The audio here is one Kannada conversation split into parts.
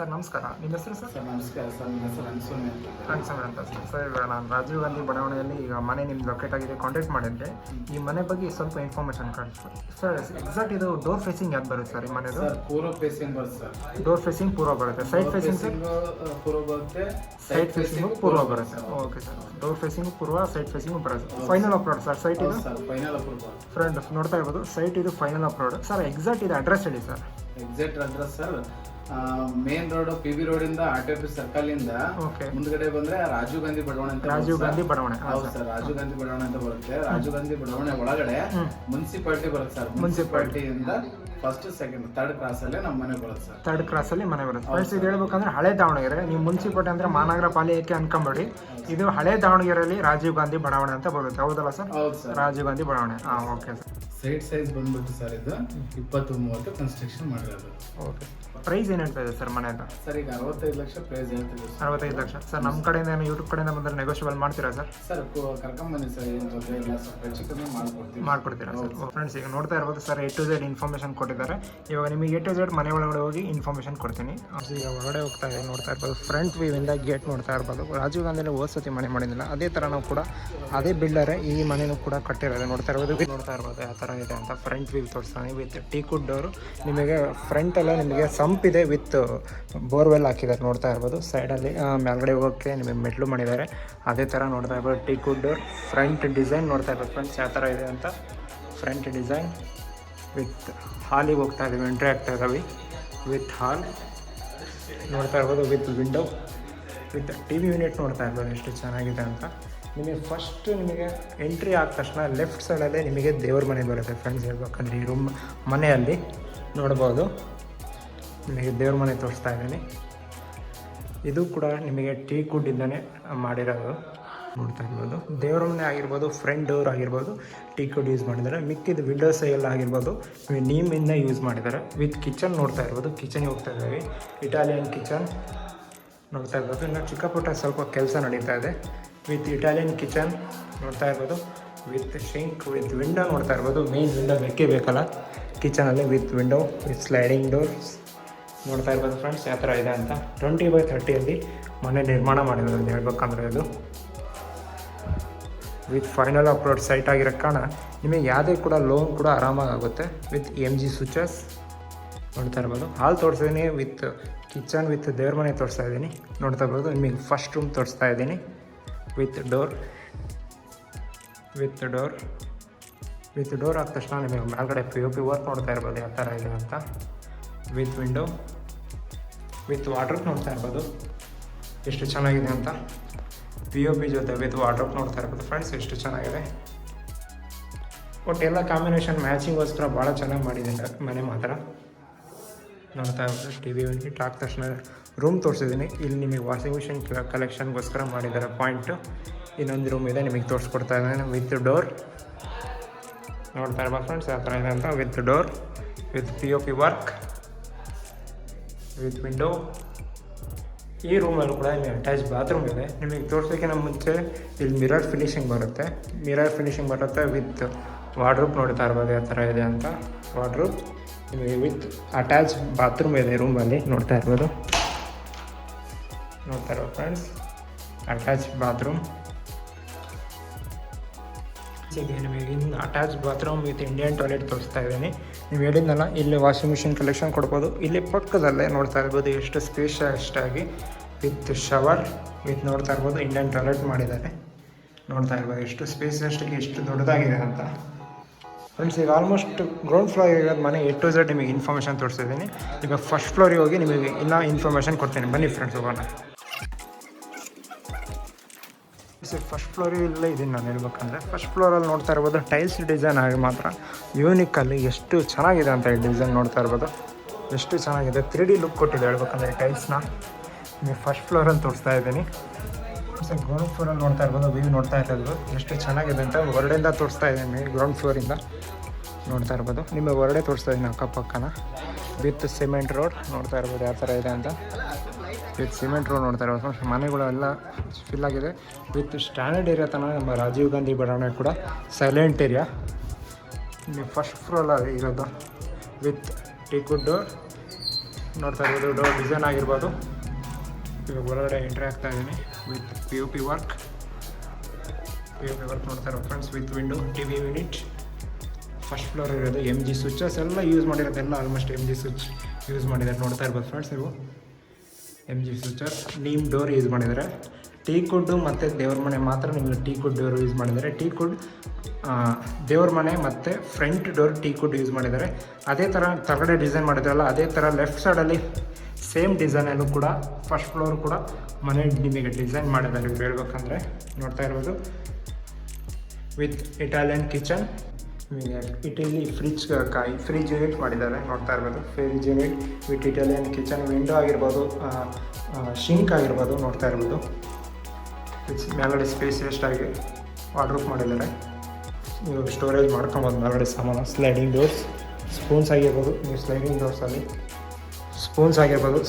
ಸರ್ ನಮಸ್ಕಾರ, ನಿಮ್ಮ ಹೆಸರು ಸರ್? ಸರ್ ನಮಸ್ಕಾರ ಸರ್, ನನ್ನ ಹೆಸರು ಅನ್ಸೋಮಿ ಅಂತ. ಅನ್ಸೋಮಿ ಅಂತ ಸರ್. ಈಗ ನಾನು ರಾಜೀವ್ ಗಾಂಧಿ ಬಡಾವಣೆಯಲ್ಲಿ ಈಗ ಮನೆ ನಿಮ್ದು ಲೊಕೇಟ್ ಆಗಿದೆ, ಕಾಂಟ್ಯಾಕ್ಟ್ ಮಾಡಿದ್ದೆ. ಈ ಮನೆ ಬಗ್ಗೆ ಸ್ವಲ್ಪ ಇನ್ಫಾರ್ಮೇಷನ್ ಕಳಿಸ್ಬೋದು ಸರ್. ಎಕ್ಸಾಕ್ಟ್ ಇದು ಡೋರ್ ಫೇಸಿಂಗ್ ಯಾವ್ದು ಬರುತ್ತೆ ಸರ್ ಈ ಮನೆದು? ಸರ್ ಪೂರ್ವ ಫೇಸಿಂಗ್ ಬರುತ್ತೆ ಸರ್. ಡೋರ್ ಫೇಸಿಂಗ್ ಪೂರ್ವ ಬರುತ್ತೆ. ಸೈಡ್ ಫೇಸಿಂಗ್ ಪೂರ್ವ ಬರುತ್ತೆ, ಸೈಡ್ ಫೇಸಿಂಗ್ ಪೂರ್ವ ಬರುತ್ತೆ. ಓಕೆ ಸರ್, ಡೋರ್ ಫೇಸಿಂಗ್ ಪೂರ್ವ, ಸೈಡ್ ಫೇಸಿಂಗ್ ಬರುತ್ತೆ. ಫೈನಲ್ ಅಪ್ರೋಡ್ ಸರ್ ಸೈಟ್ ಇದು? Sir final approve. ಫ್ರೆಂಡ್ ನೋಡ್ತಾ ಇರ್ಬೋದು, ಸೈಟ್ ಇದು ಫೈನಲ್ ಅಪ್ರೋಡ್ ಸರ್. ಎಕ್ಸಾಕ್ಟ್ ಇದು ಅಡ್ರೆಸ್ ಹೇಳಿ sir. Exact address sir, main road PB road ಇಂದ RTO ಸರ್ಕಲ್ ಇಂದ ಮುಂದ್ಗಡೆ ಬಂದ್ರೆ ರಾಜೀವ್ ಗಾಂಧಿ ಬಡಾವಣೆ ಅಂತ. ರಾಜೀವ್ ಗಾಂಧಿ ಬಡಾವಣೆ, ಹೌದು ಸರ್, ರಾಜೀವ್ ಗಾಂಧಿ ಬಡಾವಣೆ ಅಂತ ಬರುತ್ತೆ. ರಾಜೀವ್ ಗಾಂಧಿ ಬಡಾವಣೆ ಒಳಗಡೆ ಮುನ್ಸಿಪಾಲಿಟಿ ಬರುತ್ತೆ ಸರ್. ಮುನ್ಸಿಪಾಲಿಟಿಯಿಂದ ಫಸ್ಟ್ ಸೆಕೆಂಡ್ ಥರ್ಡ್ ಕ್ರಾಸ್ ಅಲ್ಲೇ ನಮ್ಮ ಮನೆ ಬರುತ್ತೆ ಸರ್. ಥರ್ಡ್ ಕ್ರಾಸ್ ಅಲ್ಲಿ ಮನೆ ಬರುತ್ತೆ. ಫಸ್ಟ್ ಇದು ಹೇಳ್ಬೇಕಂದ್ರೆ ಹಳೆ ದಾವಣಗೆರೆ. ನೀವು ಮುನ್ಸಿಪಾಲಿಟಿ ಅಂದ್ರೆ ಮಹಾನಗರ ಪಾಲಿಕೆ ಅನ್ಕೊಂಬೇಡಿ, ಇದು ಹಳೆ ದಾವಣಗೆರೆಯಲ್ಲಿ ರಾಜೀವ್ ಗಾಂಧಿ ಬಡಾವಣೆ ಅಂತ ಬರುತ್ತೆ. ಹೌದಲ್ಲ ಸರ್? ಹೌದು ಸರ್, ರಾಜೀವ್ ಗಾಂಧಿ ಬಡಾವಣೆ. Okay sir. ಸೈಡ್ ಸೈಜ್ ಬಂದ್ಬಿಟ್ಟು ಸರ್ ಇದು 20-30 ಕನ್ಸ್ಟ್ರಕ್ಷನ್ ಮಾಡಿರೋದು. ಓಕೆ, ಪ್ರೈಸ್ ಏನು ಹೇಳ್ತಾ ಇದೆ ಸರ್ ಮನೆಯದು? ಸರ್ ಈಗ 65 ಲಕ್ಷ ಪ್ರೈಸ್ ಹೇಳ್ತೀವಿ. 65 ಲಕ್ಷ ಸರ್. ನಮ್ಮ ಕಡೆಯಿಂದ ಯೂಟ್ಯೂಬ್ ಕಡೆಯಿಂದ ಬಂದರೆ ನೆಗೋಷಿಯಬಲ್ ಮಾಡ್ತೀರಾ ಸರ್? ಸರ್ ಕರ್ಕೊಂಬನ್ನಿ ಸರ್, ಏನು ತೊಂದರೆ ಇಲ್ಲ, ಸ್ವಲ್ಪ ಹೆಚ್ಚು ಕಮ್ಮಿ ಮಾಡ್ಕೊಡ್ತೀರಾ ಸರ್? ಫ್ರೆಂಡ್ಸ್ ಈಗ ನೋಡ್ತಾ ಇರ್ಬೋದು sir, A to Z information ಕೊಟ್ಟಿದ್ದಾರೆ. ಇವಾಗ ನಿಮಗೆ A to Z ಮನೆ ಒಳಗಡೆ ಹೋಗಿ ಇನ್ಫಾರ್ಮೇಷನ್ ಕೊಡ್ತೀನಿ. ಈಗ ಹೊರಗಡೆ ಹೋಗ್ತಾ ಇದೆ, ನೋಡ್ತಾ ಇರ್ಬೋದು. ಫ್ರಂಟ್ ವ್ಯೂವಿಂದ ಗೇಟ್ ನೋಡ್ತಾ ಇರ್ಬೋದು. ರಾಜೀವ್ ಗಾಂಧಿಯಲ್ಲಿ ಓದ್ಸತಿ ಮನೆ ಮಾಡಿದ್ದಿಲ್ಲ, ಅದೇ ಥರ ನಾವು ಕೂಡ ಅದೇ ಬಿಲ್ಡರೇ ಈ ಮನೆಯೂ ಕೂಡ ಕಟ್ಟಿರೋದು. ನೋಡ್ತಾ ಇರ್ಬೋದು ಯಾವ ಥರ ಇದೆ ಅಂತ. ಫ್ರಂಟ್ ವ್ಯೂ ತೋರಿಸ್ತಾನೆ ವಿತ್ ಟೀಕುಡ್ ಡೋರು. ನಿಮಗೆ ಫ್ರಂಟ್ ಎಲ್ಲ ನಿಮಗೆ ಸಂಪ್ ಇದೆ ವಿತ್ ಬೋರ್ವೆಲ್ ಹಾಕಿದ್ದಾರೆ. ನೋಡ್ತಾ ಇರ್ಬೋದು ಸೈಡಲ್ಲಿ ಮೇಲ್ಗಡೆ ಹೋಗೋಕ್ಕೆ ನಿಮಗೆ ಮೆಟ್ಲು ಮಾಡಿದ್ದಾರೆ. ಅದೇ ಥರ ನೋಡ್ತಾ ಇರ್ಬೋದು ಟೀಕುಡ್ ಡೋರ್. ಫ್ರಂಟ್ ಡಿಸೈನ್ ನೋಡ್ತಾ ಇರ್ಬೋದು ಫ್ರೆಂಡ್ಸ್ ಯಾವ ಥರ ಇದೆ ಅಂತ. ಫ್ರಂಟ್ ಡಿಸೈನ್ ವಿತ್ ಹಾಲಿಗೆ ಹೋಗ್ತಾ ಇದ್ದೀವಿ, ಎಂಟ್ರಿ ಆಗ್ತಾ ಇದ್ದೀವಿ ವಿತ್ ಹಾಲ್ ನೋಡ್ತಾ ಇರ್ಬೋದು. With window with TV unit ನೋಡ್ತಾ ಇರ್ಬೋದು ಎಷ್ಟು ಚೆನ್ನಾಗಿದೆ ಅಂತ. ನಿಮಗೆ ಫಸ್ಟ್ ನಿಮಗೆ ಎಂಟ್ರಿ ಆದ ತಕ್ಷಣ ಲೆಫ್ಟ್ ಸೈಡಲ್ಲೇ ನಿಮಗೆ ದೇವ್ರ ಮನೆ ಬರುತ್ತೆ ಫ್ರೆಂಡ್ಸ್. ಹೇಳ್ಬೇಕಂದ್ರೆ ಈ ರೂಮ್ ಮನೆಯಲ್ಲಿ ನೋಡ್ಬೋದು, ನಿಮಗೆ ದೇವ್ರ ಮನೆ ತೋರಿಸ್ತಾ ಇದ್ದೀನಿ. ಇದು ಕೂಡ ನಿಮಗೆ ಟೀಕುಡ್ಡಿಂದನೇ ಮಾಡಿರೋದು ನೋಡ್ತಾ ಇರ್ಬೋದು. ದೇವ್ರ ಮನೆ ಆಗಿರ್ಬೋದು, ಫ್ರಂಟ್ ಡೋರ್ ಆಗಿರ್ಬೋದು ಟೀಕುಡ್ ಯೂಸ್ ಮಾಡಿದ್ದಾರೆ. ಮಿಕ್ಕಿದ ವಿಂಡೋಸ್ ಎಲ್ಲ ಆಗಿರ್ಬೋದು ನೀಮಿಂದ ಯೂಸ್ ಮಾಡಿದ್ದಾರೆ. ವಿತ್ ಕಿಚನ್ ನೋಡ್ತಾ ಇರ್ಬೋದು. ಕಿಚನ್ಗೆ ಹೋಗ್ತಾ ಇದ್ದೀವಿ, ಇಟಾಲಿಯನ್ ಕಿಚನ್ ನೋಡ್ತಾ ಇರ್ಬೋದು. ಇನ್ನು ಚಿಕ್ಕ ಪುಟ್ಟ ಸ್ವಲ್ಪ ಕೆಲಸ ನಡೀತಾ ಇದೆ ವಿತ್ ಇಟಾಲಿಯನ್ ಕಿಚನ್ ನೋಡ್ತಾ ಇರ್ಬೋದು. ವಿತ್ ಶಿಂಕ್ ವಿತ್ ವಿಂಡೋ ನೋಡ್ತಾ ಇರ್ಬೋದು. ಮೇನ್ ವಿಂಡೋ ಬೇಕೇ ಬೇಕಲ್ಲ ಕಿಚನಲ್ಲಿ. With window with sliding doors ನೋಡ್ತಾ ಇರ್ಬೋದು ಫ್ರೆಂಡ್ಸ್ ಯಾವ ಥರ ಇದೆ ಅಂತ. 20/30 ಮನೆ ನಿರ್ಮಾಣ ಮಾಡಿರೋದು ಹೇಳ್ಬೇಕಂದ್ರೆ ಇದು ವಿತ್ ಫೈನಲ್ ಅಪ್ರೋಡ್ ಸೈಟ್ ಆಗಿರೋ ಕಾರಣ ನಿಮಗೆ ಯಾವುದೇ ಕೂಡ ಲೋನ್ ಕೂಡ ಆರಾಮಾಗಿ ಆಗುತ್ತೆ. ವಿತ್ MG ಸ್ವಿಚಸ್ ನೋಡ್ತಾ ಇರ್ಬೋದು. ಹಾಲ್ ತೋರಿಸಿದ್ದೀನಿ ವಿತ್ ಕಿಚನ್ ವಿತ್ ದೇವ್ರ ಮನೆ ತೋರಿಸ್ತಾ ಇದ್ದೀನಿ ನೋಡ್ತಾ ಇರ್ಬೋದು. ನಿಮಗೆ ಫಸ್ಟ್ ರೂಮ್ ತೋರಿಸ್ತಾ ಇದ್ದೀನಿ ವಿತ್ ಡೋರ್ ಆದ ತಕ್ಷಣ ನಿಮಗೆ ಮೇಲ್ಗಡೆ POP ವರ್ಕ್ ನೋಡ್ತಾ ಇರ್ಬೋದು ಯಾವ ಥರ ಇದೆ ಅಂತ. ವಿತ್ ವಿಂಡೋ ವಿತ್ ವಾರ್ಡ್ರೋಬ್ ನೋಡ್ತಾ ಇರ್ಬೋದು ಎಷ್ಟು ಚೆನ್ನಾಗಿದೆ ಅಂತ. POP ಜೊತೆ ವಿತ್ ವಾರ್ಡ್ರೋಬ್ ನೋಡ್ತಾ ಇರ್ಬೋದು ಫ್ರೆಂಡ್ಸ್ ಎಷ್ಟು ಚೆನ್ನಾಗಿದೆ. ಒಟ್ಟು ಎಲ್ಲ ಕಾಂಬಿನೇಷನ್ ಮ್ಯಾಚಿಂಗೋಸ್ಕರ ಭಾಳ ಚೆನ್ನಾಗಿ ಮಾಡಿದ್ದೀನಿ ಮನೆ ಮಾತ್ರ. ನೋಡ್ತಾ ಇರ್ಬೋದು TV ಯೂನಿಟ್ ಆದ ತಕ್ಷಣ ರೂಮ್ ತೋರಿಸಿದ್ದೀನಿ. ಇಲ್ಲಿ ನಿಮಗೆ ವಾಷಿಂಗ್ ಮಿಷಿನ್ ಕಲೆಕ್ಷನ್ಗೋಸ್ಕರ ಮಾಡಿದ್ದಾರೆ ಪಾಯಿಂಟು. ಇನ್ನೊಂದು ರೂಮ್ ಇದೆ ನಿಮಗೆ ತೋರಿಸ್ಕೊಡ್ತಾ ಇದ್ದೀನಿ ವಿತ್ ಡೋರ್ ನೋಡ್ತಾ ಇರ್ಬೋದು ಫ್ರೆಂಡ್ಸ್ ಯಾವ ಥರ ಇದೆ ಅಂತ. With door with POP work with window. ಈ ರೂಮಲ್ಲಿ ಕೂಡ ನಿಮಗೆ ಅಟ್ಯಾಚ್ ಬಾತ್ರೂಮ್ ಇದೆ. ನಿಮಗೆ ತೋರಿಸೋಕ್ಕಿಂತ ಮುಂಚೆ ಇಲ್ಲಿ ಮಿರರ್ ಫಿನಿಶಿಂಗ್ ಬರುತ್ತೆ ವಿತ್ ವಾರ್ಡ್ರೋಬ್ ನೋಡ್ತಾ ಇರ್ಬೋದು ಯಾವ ಥರ ಇದೆ ಅಂತ. ವಾರ್ಡ್ರೋಬ್ ನಿಮಗೆ ವಿತ್ ಅಟ್ಯಾಚ್ ಬಾತ್ರೂಮ್ ಇದೆ ರೂಮಲ್ಲಿ ನೋಡ್ತಾ ಇರ್ಬೋದು ಫ್ರೆಂಡ್ಸ್. ಅಟ್ಯಾಚ್ ಬಾತ್ರೂಮ್ ನಿಮಗೆ ಇನ್ನು attach bathroom with Indian toilet ತೋರಿಸ್ತಾ ಇದ್ದೀನಿ. ನೀವು ಹೇಳಿದ್ನಲ್ಲ ಇಲ್ಲಿ ವಾಷಿಂಗ್ ಮಿಷಿನ್ ಕಲೆಕ್ಷನ್ ಕೊಡ್ಬೋದು. ಇಲ್ಲಿ ಪಕ್ಕದಲ್ಲೇ ನೋಡ್ತಾ ಇರ್ಬೋದು ಎಷ್ಟು ಸ್ಪೇಷಿಯಸ್ಟಾಗಿ ವಿತ್ ಶವರ್ ವಿತ್ ನೋಡ್ತಾ ಇರ್ಬೋದು ಇಂಡಿಯನ್ ಟಾಯ್ಲೆಟ್ ಮಾಡಿದ್ದಾರೆ. ನೋಡ್ತಾ ಇರ್ಬೋದು ಎಷ್ಟು ಸ್ಪೇಷಿಯಸ್ಟಾಗಿ ಎಷ್ಟು ದೊಡ್ಡದಾಗಿದೆ ಅಂತ ಫ್ರೆಂಡ್ಸ್. ಈಗ ಆಲ್ಮೋಸ್ಟ್ ಗ್ರೌಂಡ್ ಫ್ಲೋರ್ ಇರೋದು ಮನೆ A to Z ನಿಮಗೆ ಇನ್ಫಾರ್ಮೇಷನ್ ತೋರಿಸಿದ್ದೀನಿ. ಈಗ ಫಸ್ಟ್ ಫ್ಲೋರಿಗೆ ಹೋಗಿ ನಿಮಗೆ ಇನ್ನೂ ಇನ್ಫಾರ್ಮೇಷನ್ ಕೊಡ್ತೀನಿ. ಬನ್ನಿ ಫ್ರೆಂಡ್ಸ್ ಹೋಗೋಣ. ಫಸ್ಟ್ ಫ್ಲೋರಿಗೆ ಇಲ್ಲೇ ಇದ್ದೀನಿ ನಾನು ಹೇಳ್ಬೇಕಂದ್ರೆ. ಫಸ್ಟ್ ಫ್ಲೋರಲ್ಲಿ ನೋಡ್ತಾ ಇರ್ಬೋದು ಟೈಲ್ಸ್ ಡಿಸೈನ್ ಆಗಿ ಮಾತ್ರ ಯೂನಿಕಲ್ಲಿ ಎಷ್ಟು ಚೆನ್ನಾಗಿದೆ ಅಂತ ಈ ಡಿಸೈನ್ ನೋಡ್ತಾ ಇರ್ಬೋದು ಎಷ್ಟು ಚೆನ್ನಾಗಿದೆ. 3D ಲುಕ್ ಕೊಟ್ಟಿದೆ ಹೇಳ್ಬೇಕಂದ್ರೆ ಟೈಲ್ಸ್ನ. ನೀವು ಫಸ್ಟ್ ಫ್ಲೋರಲ್ಲಿ ತೋರಿಸ್ತಾ ಇದ್ದೀನಿ. ಗ್ರೌಂಡ್ ಫ್ಲೋರಲ್ಲಿ ನೋಡ್ತಾ ಇರ್ಬೋದು ವ್ಯೂ ನೋಡ್ತಾ ಇರ್ಬೋದು ಎಷ್ಟು ಚೆನ್ನಾಗಿದೆ ಅಂತ. ಹೊರಡೆಯಿಂದ ತೋರಿಸ್ತಾ ಇದ್ದೀನಿ ಗ್ರೌಂಡ್ ಫ್ಲೋರಿಂದ ನೋಡ್ತಾ ಇರ್ಬೋದು. ನಿಮಗೆ ಹೊರಡೆ ತೋರಿಸ್ತಾ ಇದ್ದೀನಿ ಅಕ್ಕಪಕ್ಕನ ವಿತ್ ಸಿಮೆಂಟ್ ರೋಡ್ ನೋಡ್ತಾ ಇರ್ಬೋದು ಯಾವ ಥರ ಇದೆ ಅಂತ. ವಿತ್ ಸಿಮೆಂಟ್ ರೋಡ್ ನೋಡ್ತಾ ಇರ್ಬೋದು. ಮನೆಗಳೆಲ್ಲ ಫಿಲ್ ಆಗಿದೆ ವಿತ್ ಸ್ಟ್ಯಾಂಡರ್ಡ್ ಏರಿಯಾ ತನಕ. ನಮ್ಮ ರಾಜೀವ್ ಗಾಂಧಿ ಬಡಾವಣೆ ಕೂಡ ಸೈಲೆಂಟ್ ಏರಿಯಾ. ನೀವು ಫಸ್ಟ್ ಫ್ಲೋರಲ್ಲಿ ಇರೋದು ವಿತ್ ಟೀಕುಡ್ ಡೋರ್ ನೋಡ್ತಾ ಇರ್ಬೋದು ಡೋರ್ ಡಿಸೈನ್ ಆಗಿರ್ಬೋದು. ಇವಾಗ ಹೊರಗಡೆ ಎಂಟ್ರಿ ಆಗ್ತಾ ಇದ್ದೀನಿ ವಿತ್ POP ವರ್ಕ್ ನೋಡ್ತಾ ಇರೋ friends. With window TV unit. First floor ಇರೋದು MG ಸ್ವಿಚಸ್ ಎಲ್ಲ ಯೂಸ್ ಮಾಡಿರೋದೆಲ್ಲ ಆಲ್ಮೋಸ್ಟ್ MG ಸ್ವಿಚ್ ಯೂಸ್ ಮಾಡಿದ್ದಾರೆ ನೋಡ್ತಾ ಇರ್ಬೋದು ಫ್ರೆಂಡ್ಸ್ ನೀವು. MG switches neem door use ಮಾಡಿದ್ದಾರೆ. ಟೀಕುಡ್ಡು ಮತ್ತು ದೇವ್ರ ಮನೆ ಮಾತ್ರ ನಿಮಗೆ ಟೀಕುಡ್ ಡೋರ್ ಯೂಸ್ ಮಾಡಿದ್ದಾರೆ. ಟೀಕುಡ್ ದೇವ್ರ ಮನೆ ಮತ್ತು ಫ್ರಂಟ್ ಡೋರ್ ಟೀಕುಡ್ ಯೂಸ್ ಮಾಡಿದ್ದಾರೆ. ಅದೇ ಥರ ಕೆಳಗಡೆ ಡಿಸೈನ್ ಮಾಡಿದ್ರಲ್ಲ ಅದೇ ಥರ ಲೆಫ್ಟ್ ಸೈಡಲ್ಲಿ ಸೇಮ್ ಡಿಸೈನಲ್ಲೂ ಕೂಡ ಫಸ್ಟ್ ಫ್ಲೋರ್ ಕೂಡ ಮನೆ ನಿಮಗೆ ಡಿಸೈನ್ ಮಾಡಿದ್ದಾರೆ ಇವ್ರು ಹೇಳ್ಬೇಕಂದ್ರೆ. ನೋಡ್ತಾ ಇರ್ಬೋದು with Italian kitchen. Italy fridge unit ಮಾಡಿದ್ದಾರೆ ನೋಡ್ತಾ ಇರ್ಬೋದು. Fridge unit with Italian kitchen. Window ಆಗಿರ್ಬೋದು, ಶಿಂಕ್ ಆಗಿರ್ಬೋದು ನೋಡ್ತಾ ಇರ್ಬೋದು. ಮೇಲ್ಗಡೆ ಸ್ಪೇಸ್ ಎಷ್ಟಾಗಿ ವಾರ್ಡ್ರೋಬ್ ಮಾಡಿದ್ದಾರೆ. ನೀವು ಸ್ಟೋರೇಜ್ ಮಾಡ್ಕೊಬೋದು ಮೇಲ್ಗಡೆ ಸಾಮಾನು. ಸ್ಲೈಡಿಂಗ್ ಡೋರ್ಸ್, ಸ್ಪೂನ್ಸ್ ಆಗಿರ್ಬೋದು. ನೀವು ಸ್ಲೈಡಿಂಗ್ ಡೋರ್ಸಲ್ಲಿ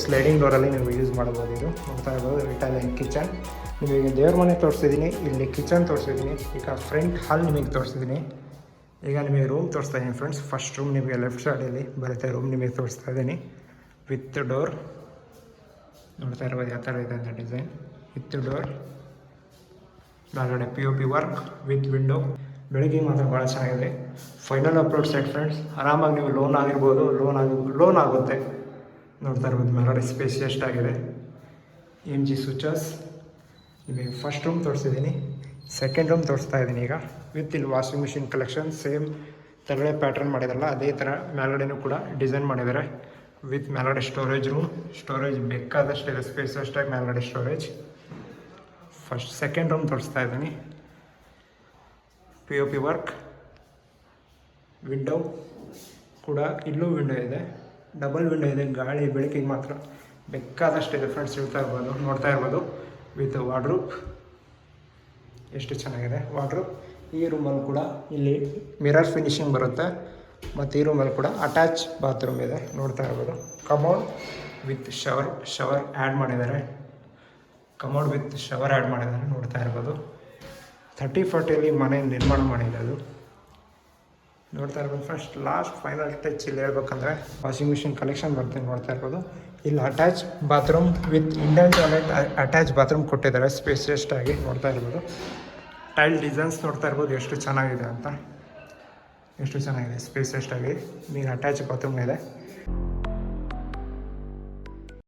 ಸ್ಲೈಡಿಂಗ್ ಡೋರಲ್ಲಿ ನೀವು ಯೂಸ್ ಮಾಡ್ಬೋದು. ಇದು ನೋಡ್ತಾ ಇರ್ಬೋದು ಇಟಾಲಿಯನ್ ಕಿಚನ್. ನಿಮಗೆ ದೇವ್ರ ಮನೆ ತೋರಿಸಿದ್ದೀನಿ, ಇಲ್ಲಿ ಕಿಚನ್ ತೋರಿಸಿದ್ದೀನಿ. ಈಗ ಫ್ರಂಟ್ ಹಾಲ್ ನಿಮಗೆ ತೋರಿಸಿದ್ದೀನಿ. ಈಗ ನಿಮಗೆ ರೂಮ್ ತೋರಿಸ್ತಾ ಇದ್ದೀನಿ ಫ್ರೆಂಡ್ಸ್. ಫಸ್ಟ್ ರೂಮ್ ನಿಮಗೆ ಲೆಫ್ಟ್ ಸೈಡಲ್ಲಿ ಬರುತ್ತೆ. ರೂಮ್ ನಿಮಗೆ ತೋರಿಸ್ತಾ ಇದ್ದೀನಿ ವಿತ್ ಡೋರ್. ನೋಡ್ತಾ ಇರ್ಬೋದು ಯಾವ ಥರ ಇದೆ ಅಂತ ಡಿಸೈನ್. ವಿತ್ ಡೋರ್, ಮೇಲ್ಗಡೆ POP ವರ್ಕ್ ವಿತ್ ವಿಂಡೋ. ಬೆಳಗ್ಗೆ ಮಾತ್ರ ಭಾಳ ಚೆನ್ನಾಗಿದೆ. Final upload set friends. ಆರಾಮಾಗಿ ನೀವು ಲೋನ್ ಆಗಿರ್ಬೋದು, ಲೋನ್ ಆಗುತ್ತೆ. ನೋಡ್ತಾ ಇರ್ಬೋದು ಮೇಲ್ಗಡೆ ಸ್ಪೇಸ್ ಎಷ್ಟಾಗಿದೆ. MG switches. ನಿಮಗೆ ಫಸ್ಟ್ ರೂಮ್ ತೋರಿಸಿದ್ದೀನಿ, ಸೆಕೆಂಡ್ ರೂಮ್ ತೋರಿಸ್ತಾ ಇದ್ದೀನಿ ಈಗ. ವಿತ್ ಇಲ್ಲಿ ವಾಷಿಂಗ್ ಮಿಷಿನ್ ಕಲೆಕ್ಷನ್ ಸೇಮ್ ತೆರಳೆ ಪ್ಯಾಟ್ರನ್ ಮಾಡಿದಾರಲ್ಲ ಅದೇ ಥರ ಮೇಲ್ಗಡೆನೂ ಕೂಡ ಡಿಸೈನ್ ಮಾಡಿದ್ದಾರೆ. ವಿತ್ ಮೇಲ್ಗಡೆ ಸ್ಟೋರೇಜ್ ರೂಮ್. ಸ್ಟೋರೇಜ್ ಬೇಕಾದಷ್ಟಿದೆ, ಸ್ಪೇಸ್ ಅಷ್ಟಾಗಿ ಮೇಲ್ಗಡೆ ಸ್ಟೋರೇಜ್. ಸೆಕೆಂಡ್ ರೂಮ್ ತೋರಿಸ್ತಾ ಇದ್ದೀನಿ. POP work. ವಿಂಡೋ ಕೂಡ ಇಲ್ಲೂ ವಿಂಡೋ ಇದೆ, ಡಬಲ್ ವಿಂಡೋ ಇದೆ. ಗಾಳಿ ಬೆಳಕಿಗೆ ಮಾತ್ರ ಬೇಕಾದಷ್ಟಿದೆ ಫ್ರೆಂಡ್ಸ್. ನೋಡ್ತಾ ಇರ್ಬೋದು ವಿತ್ ವಾರ್ಡ್ರೋಬ್ ಎಷ್ಟು ಚೆನ್ನಾಗಿದೆ ವಾರ್ಡ್ರೋಬ್. ಈ ರೂಮಲ್ಲಿ ಕೂಡ ಇಲ್ಲಿ ಮಿರರ್ ಫಿನಿಶಿಂಗ್ ಬರುತ್ತೆ. ಮತ್ತು ಈ ರೂಮಲ್ಲಿ ಕೂಡ ಅಟ್ಯಾಚ್ ಬಾತ್ರೂಮ್ ಇದೆ ನೋಡ್ತಾ ಇರ್ಬೋದು. ಕಮೋಡ್ ವಿತ್ ಶವರ್ ಆ್ಯಡ್ ಮಾಡಿದ್ದಾರೆ. ನೋಡ್ತಾ ಇರ್ಬೋದು. 30-40 ಮನೆ ನಿರ್ಮಾಣ ಮಾಡಿದೆ ಅದು. ನೋಡ್ತಾ ಇರ್ಬೋದು ಫಸ್ಟ್ ಲಾಸ್ಟ್ ಫೈನಲ್ ಟಚ್ ಇಲ್ಲಿ ಹೇಳ್ಬೇಕಂದ್ರೆ ವಾಷಿಂಗ್ ಮಿಷಿನ್ ಕಲೆಕ್ಷನ್ ಬರ್ತೀನಿ ನೋಡ್ತಾ ಇರ್ಬೋದು. ಇಲ್ಲಿ attach bathroom with Indian toilet attach bathroom ಕೊಟ್ಟಿದ್ದಾರೆ ಸ್ಪೇಸ್ ಎಷ್ಟಾಗಿ ನೋಡ್ತಾ ಇರ್ಬೋದು. ಟೈಲ್ ಡಿಸೈನ್ಸ್ ನೋಡ್ತಾ ಇರ್ಬೋದು ಎಷ್ಟು ಚೆನ್ನಾಗಿದೆ ಅಂತ. ಸ್ಪೇಸ್ ಎಷ್ಟಾಗಿ. ನೀನು ಅಟ್ಯಾಚ್ ಬಾತ್ರೂಮ್ ಇದೆ.